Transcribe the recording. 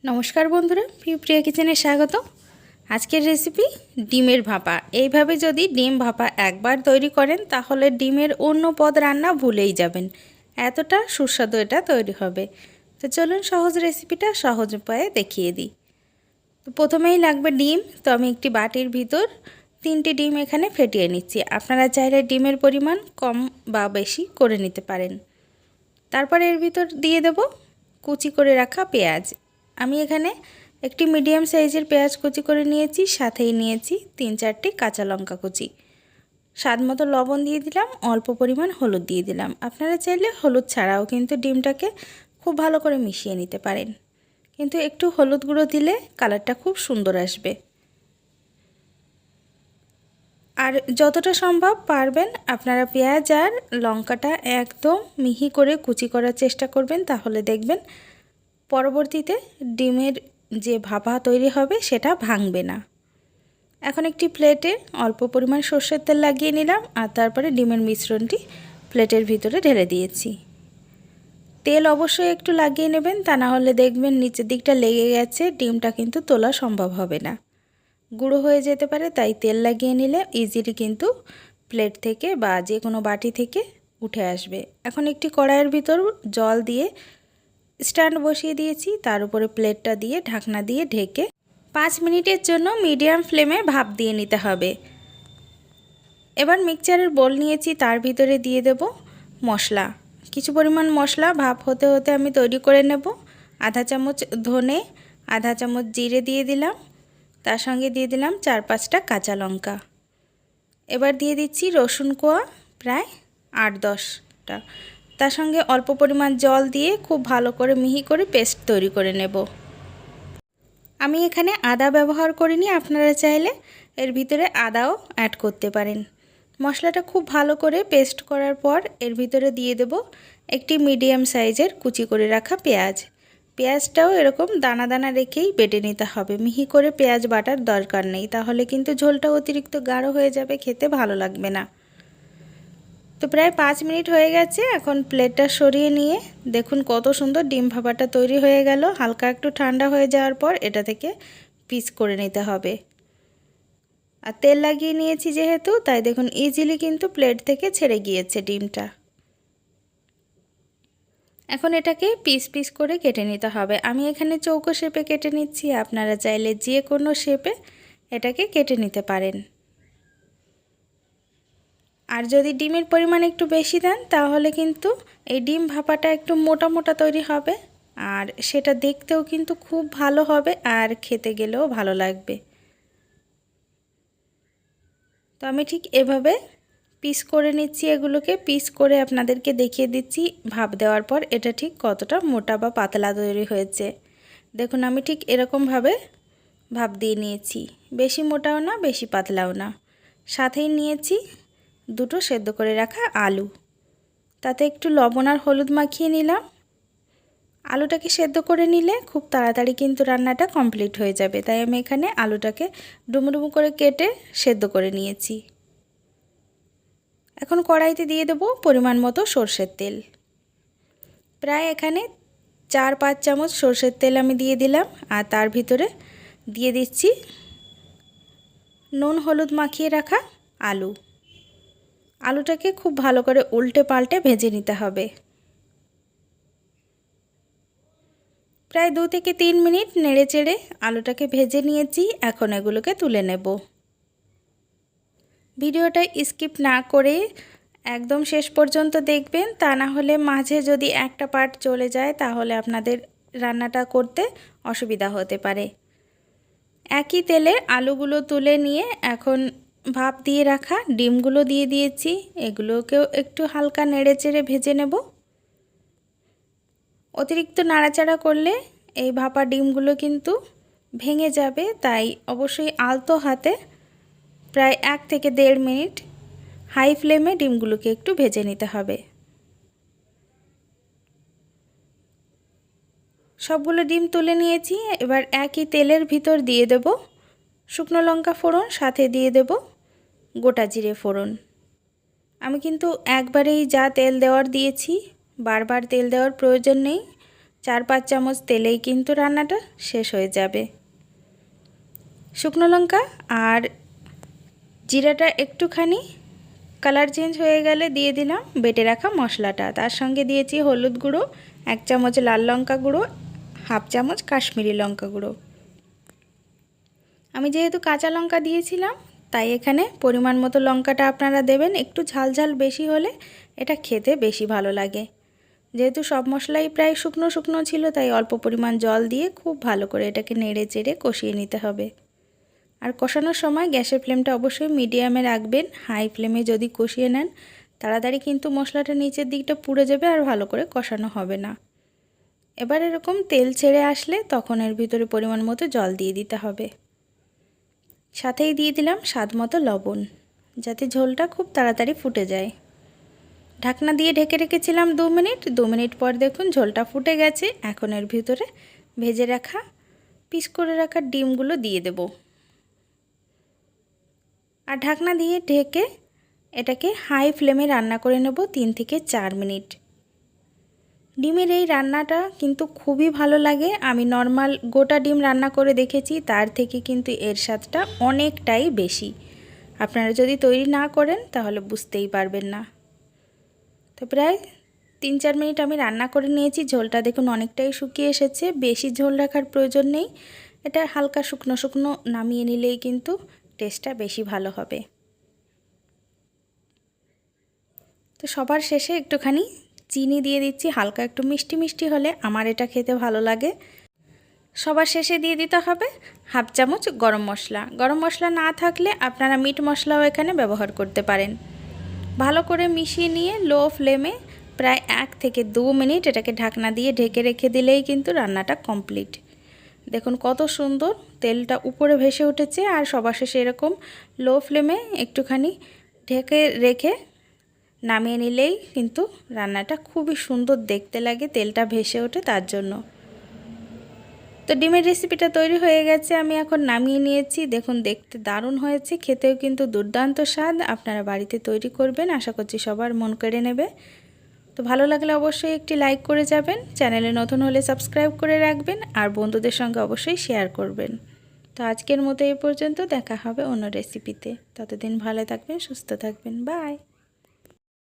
নমস্কার বন্ধুরা, প্রিয়া কিচেনে স্বাগত। আজকের রেসিপি ডিমের ভাপা। এইভাবে যদি ডিম ভাপা একবার তৈরি করেন তাহলে ডিমের অন্য পদ রান্না ভুলেই যাবেন, এতটা সুস্বাদু এটা তৈরি হবে। তো চলুন সহজ রেসিপিটা সহজ উপায়ে দেখিয়ে দিই। তো প্রথমেই লাগবে ডিম। তো আমি একটি বাটির ভিতর 3টে ডিম এখানে ফেটিয়ে নিচ্ছি। আপনারা চাইলে ডিমের পরিমাণ কম বা বেশি করে নিতে পারেন। তারপর এর ভিতর দিয়ে দেব কুচি করে রাখা পেঁয়াজ। আমি এখানে একটি মিডিয়াম সাইজের পেঁয়াজ কুচি করে নিয়েছি, সাথেই নিয়েছি 3-4টি কাঁচা লঙ্কা কুচি। স্বাদ মতো লবণ দিয়ে দিলাম, অল্প পরিমাণ হলুদ দিয়ে দিলাম। আপনারা চাইলে হলুদ ছাড়াও কিন্তু ডিমটাকে খুব ভালো করে মিশিয়ে নিতে পারেন, কিন্তু একটু হলুদ গুঁড়ো দিলে কালারটা খুব সুন্দর আসবে। আর যতটা সম্ভব পারবেন আপনারা পেঁয়াজ আর লঙ্কাটা একদম মিহি করে কুচি করার চেষ্টা করবেন, তাহলে দেখবেন পরবর্তীতে ডিমের যে ভাপা তৈরি হবে সেটা ভাঙবে না। এখন একটি প্লেটে অল্প পরিমাণ সর্ষের তেল লাগিয়ে নিলাম আর তারপরে ডিমের মিশ্রণটি প্লেটের ভিতরে ঢেলে দিয়েছি। তেল অবশ্যই একটু লাগিয়ে নেবেন, তা না হলে দেখবেন নিচের দিকটা লেগে গেছে, ডিমটা কিন্তু তোলা সম্ভব হবে না, গুঁড়ো হয়ে যেতে পারে। তাই তেল লাগিয়ে নিলে ইজিলি কিন্তু প্লেট থেকে বা যে কোনো বাটি থেকে উঠে আসবে। এখন একটি কড়াইয়ের ভিতর জল দিয়ে স্ট্যান্ড বসিয়ে দিয়েছি, তার উপরে প্লেটটা দিয়ে ঢাকনা দিয়ে ঢেকে 5 মিনিটের জন্য মিডিয়াম ফ্লেমে ভাপ দিয়ে নিতে হবে। এবার মিক্সচারের বোল নিয়েছি, তার ভিতরে দিয়ে দেব মশলা। কিছু পরিমাণ মশলা ভাপ হতে হতে আমি তৈরি করে নেব। আধা চামচ ধনে, আধা চামচ জিরে দিয়ে দিলাম, তার সঙ্গে দিয়ে দিলাম 4-5টা কাঁচা লঙ্কা। এবার দিয়ে দিচ্ছি রসুন কোয়া প্রায় 8-10টা। তার সঙ্গে অল্প পরিমাণ জল দিয়ে খুব ভালো করে মিহি করে পেস্ট তৈরি করে নেব। আমি এখানে আদা ব্যবহার করিনি, আপনারা চাইলে এর ভিতরে আদাও অ্যাড করতে পারেন। মশলাটা খুব ভালো করে পেস্ট করার পর এর ভিতরে দিয়ে দেব একটি মিডিয়াম সাইজের কুচি করে রাখা পেঁয়াজ। পেঁয়াজটাও এরকম দানা দানা রেখেই বেটে নিতে হবে, মিহি করে পেঁয়াজ বাটার দরকার নেই, তাহলে কিন্তু ঝোলটা অতিরিক্ত গাঢ় হয়ে যাবে, খেতে ভালো লাগবে না। তো প্রায় 5 মিনিট হয়ে গেছে। এখন প্লেটটা সরিয়ে নিয়ে দেখুন কত সুন্দর ডিম ভাপাটা তৈরি হয়ে গেল। হালকা একটু ঠান্ডা হয়ে যাওয়ার পর এটা থেকে পিস করে নিতে হবে। আর তেল লাগিয়ে নিয়েছি যেহেতু, তাই দেখুন ইজিলি কিন্তু প্লেট থেকে ছেড়ে গিয়েছে ডিমটা। এখন এটাকে পিস পিস করে কেটে নিতে হবে। আমি এখানে চৌকো শেপে কেটে নিচ্ছি, আপনারা চাইলে যে কোনো শেপে এটাকে কেটে নিতে পারেন। আর যদি ডিমের পরিমাণ একটু বেশি দেন তাহলে কিন্তু এই ডিম ভাপাটা একটু মোটা মোটা তৈরি হবে, আর সেটা দেখতেও কিন্তু খুব ভালো হবে আর খেতে গেলেও ভালো লাগবে। তো আমি ঠিক এভাবে পিস করে নিচ্ছি, এগুলোকে পিস করে আপনাদেরকে দেখিয়ে দিচ্ছি ভাপ দেওয়ার পর এটা ঠিক কতটা মোটা বা পাতলা তৈরি হয়েছে। দেখুন আমি ঠিক এরকমভাবে ভাপ দিয়ে নিয়েছি, বেশি মোটাও না বেশি পাতলাও না। সাথেই নিয়েছি 2টো সেদ্ধ করে রাখা আলু, তাতে একটু লবণ আর হলুদ মাখিয়ে নিলাম। আলুটাকে সেদ্ধ করে নিলে খুব তাড়াতাড়ি কিন্তু রান্নাটা কমপ্লিট হয়ে যাবে, তাই আমি এখানে আলুটাকে ডুমো ডুমো করে কেটে সেদ্ধ করে নিয়েছি। এখন কড়াইতে দিয়ে দেবো পরিমাণ মতো সর্ষের তেল। প্রায় এখানে 4-5 চামচ সর্ষের তেল আমি দিয়ে দিলাম, আর তার ভিতরে দিয়ে দিচ্ছি নুন হলুদ মাখিয়ে রাখা আলু। আলুটাকে খুব ভালো করে উল্টে পাল্টে ভেজে নিতে হবে। প্রায় 2 থেকে 3 মিনিট নেড়ে চেড়ে আলুটাকে ভেজে নিয়েছি। এখন এগুলোকে তুলে নেব। ভিডিওটা স্কিপ না করে একদম শেষ পর্যন্ত দেখবেন, তা না হলে মাঝে যদি একটা পার্ট চলে যায় তাহলে আপনাদের রান্নাটা করতে অসুবিধা হতে পারে। একই তেলে আলুগুলো তুলে নিয়ে এখন ভাপ দিয়ে রাখা ডিমগুলো দিয়ে দিয়েছি, এগুলোকেও একটু হালকা নেড়ে চেড়ে ভেজে নেব। অতিরিক্ত নাড়াচাড়া করলে এই ভাপা ডিমগুলো কিন্তু ভেঙে যাবে, তাই অবশ্যই আলতো হাতে প্রায় 1 থেকে 1.5 মিনিট হাই ফ্লেমে ডিমগুলোকে একটু ভেজে নিতে হবে। সবগুলো ডিম তুলে নিয়েছি। এবার একই তেলের ভিতর দিয়ে দেব শুকনো লঙ্কা ফোড়ন, সাথে দিয়ে দেব গোটা জিরে ফোড়ন। আমি কিন্তু একবারেই যা তেল দেওয়ার দিয়েছি, বারবার তেল দেওয়ার প্রয়োজন নেই। 4-5 চামচ তেলেই কিন্তু রান্নাটা শেষ হয়ে যাবে। শুকনো লঙ্কা আর জিরাটা একটুখানি কালার চেঞ্জ হয়ে গেলে দিয়ে দিলাম বেটে রাখা মশলাটা। তার সঙ্গে দিয়েছি হলুদ গুঁড়ো 1 চামচ, লাল লঙ্কা গুঁড়ো 1/2 চামচ, কাশ্মীরি লঙ্কা গুঁড়ো। আমি যেহেতু কাঁচা লঙ্কা দিয়েছিলাম তাই এখানে পরিমাণ মতো লঙ্কাটা আপনারা দেবেন। একটু ঝাল ঝাল বেশি হলে এটা খেতে বেশি ভালো লাগে। যেহেতু সব মশলাই প্রায় শুকনো শুকনো ছিল তাই অল্প পরিমাণ জল দিয়ে খুব ভালো করে এটাকে নেড়ে চেড়ে কষিয়ে নিতে হবে। আর কষানোর সময় গ্যাসের ফ্লেমটা অবশ্যই মিডিয়ামে রাখবেন। হাই ফ্লেমে যদি কষিয়ে নেন তাড়াতাড়ি কিন্তু মশলাটা নিচের দিকটা পুড়ে যাবে আর ভালো করে কষানো হবে না। এবার এরকম তেল ছেড়ে আসলে তখন এর ভিতরে পরিমাণ মতো জল দিয়ে দিতে হবে। সাথেই দিয়ে দিলাম স্বাদ মতো লবণ, যাতে ঝোলটা খুব তাড়াতাড়ি ফুটে যায়। ঢাকনা দিয়ে ঢেকে রেখেছিলাম 2 মিনিট। 2 মিনিট পর দেখুন ঝোলটা ফুটে গেছে। এখন এর ভিতরে ভেজে রাখা পিস করে রাখা ডিমগুলো দিয়ে দেব আর ঢাকনা দিয়ে ঢেকে এটাকে হাই ফ্লেমে রান্না করে নেব 3 থেকে 4 মিনিট। ডিমের এই রান্নাটা কিন্তু খুবই ভালো লাগে। আমি নর্মাল গোটা ডিম রান্না করে দেখেছি, তার থেকে কিন্তু এর স্বাদটা অনেকটাই বেশি। আপনারা যদি তৈরি না করেন তাহলে বুঝতেই পারবেন না। তো প্রায় 3-4 মিনিট আমি রান্না করে নিয়েছি। ঝোলটা দেখুন অনেকটাই শুকিয়ে এসেছে, বেশি ঝোল রাখার প্রয়োজন নেই। এটা হালকা শুকনো শুকনো নামিয়ে নিলেই কিন্তু টেস্টটা বেশি ভালো হবে। তো সবার শেষে একটুখানি চিনি দিয়ে দিচ্ছি, হালকা একটু মিষ্টি মিষ্টি হলে আমার এটা খেতে ভালো লাগে। সবার শেষে দিয়ে দিতে হবে 1/2 চামচ গরম মশলা। গরম মশলা না থাকলে আপনারা মিট মশলাও এখানে ব্যবহার করতে পারেন। ভালো করে মিশিয়ে নিয়ে লো ফ্লেমে প্রায় 1 থেকে 2 মিনিট এটাকে ঢাকনা দিয়ে ঢেকে রেখে দিলেই কিন্তু রান্নাটা কমপ্লিট। দেখুন কত সুন্দর তেলটা উপরে ভেসে উঠেছে। আর সবার শেষে এরকম লো ফ্লেমে একটুখানি ঢেকে রেখে নামিয়ে নিলেই কিন্তু রান্নাটা খুবই সুন্দর দেখতে লাগে, তেলটা ভেসে ওঠে তার জন্য। তো ডিমের রেসিপিটা তৈরি হয়ে গেছে, আমি এখন নামিয়ে নিয়েছি। দেখুন দেখতে দারুণ হয়েছে, খেতেও কিন্তু দুর্দান্ত স্বাদ। আপনারা বাড়িতে তৈরি করবেন, আশা করছি সবার মন কেড়ে নেবে। তো ভালো লাগলে অবশ্যই একটি লাইক করে যাবেন, চ্যানেলে নতুন হলে সাবস্ক্রাইব করে রাখবেন আর বন্ধুদের সঙ্গে অবশ্যই শেয়ার করবেন। তো আজকের মতো এই পর্যন্ত, দেখা হবে অন্য রেসিপিতে। ততদিন ভালো থাকবেন, সুস্থ থাকবেন, বাই।